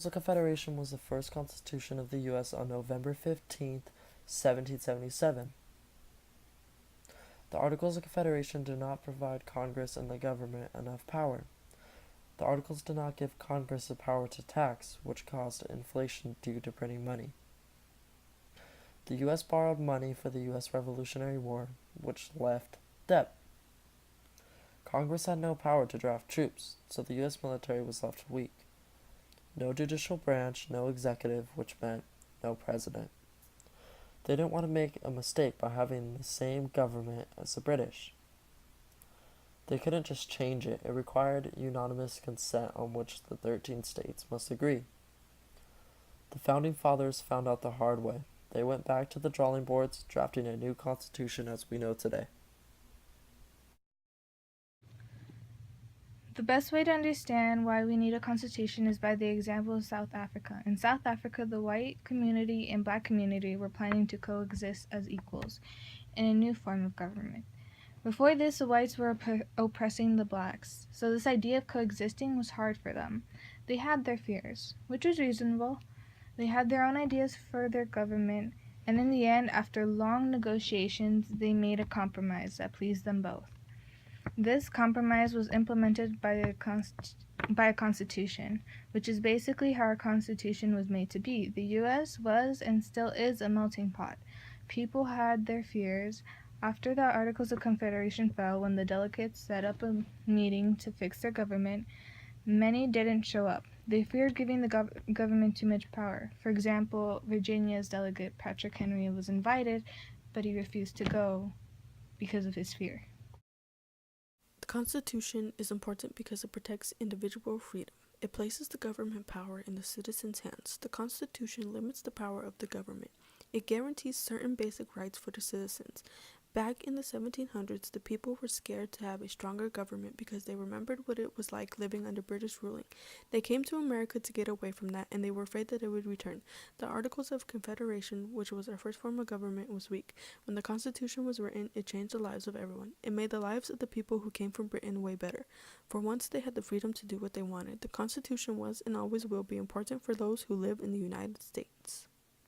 The Confederation was the first constitution of the U.S. on November 15th, 1777. The Articles of Confederation do not provide Congress and the government enough power. The Articles do not give Congress the power to tax, which caused inflation due to printing money. The U.S. borrowed money for the U.S. Revolutionary War, which left debt. Congress had no power to draft troops, so the U.S. military was left weak. No judicial branch, no executive, which meant no president. They didn't want to make a mistake by having the same government as the British. They couldn't just change it. It required unanimous consent on which the 13 states must agree. The Founding Fathers found out the hard way. They went back to the drawing boards, drafting a new constitution as we know today. The best way to understand why we need a constitution is by the example of South Africa. In South Africa, the white community and black community were planning to coexist as equals in a new form of government. Before this, the whites were oppressing the blacks, so this idea of coexisting was hard for them. They had their fears, which was reasonable. They had their own ideas for their government, and in the end, after long negotiations, they made a compromise that pleased them both. This compromise was implemented by a constitution, which is basically how our constitution was made to be. The U.S. was and still is a melting pot. People had their fears. After the Articles of Confederation fell, when the delegates set up a meeting to fix their government, many didn't show up. They feared giving the government too much power. For example, Virginia's delegate Patrick Henry was invited, but he refused to go because of his fear. The Constitution is important because it protects individual freedom. It places the government power in the citizens' hands. The Constitution limits the power of the government. It guarantees certain basic rights for the citizens. Back in the 1700s, the people were scared to have a stronger government because they remembered what it was like living under British ruling. They came to America to get away from that, and they were afraid that it would return. The Articles of Confederation, which was our first form of government, was weak. When the Constitution was written, it changed the lives of everyone. It made the lives of the people who came from Britain way better. For once, they had the freedom to do what they wanted. The Constitution was and always will be important for those who live in the United States.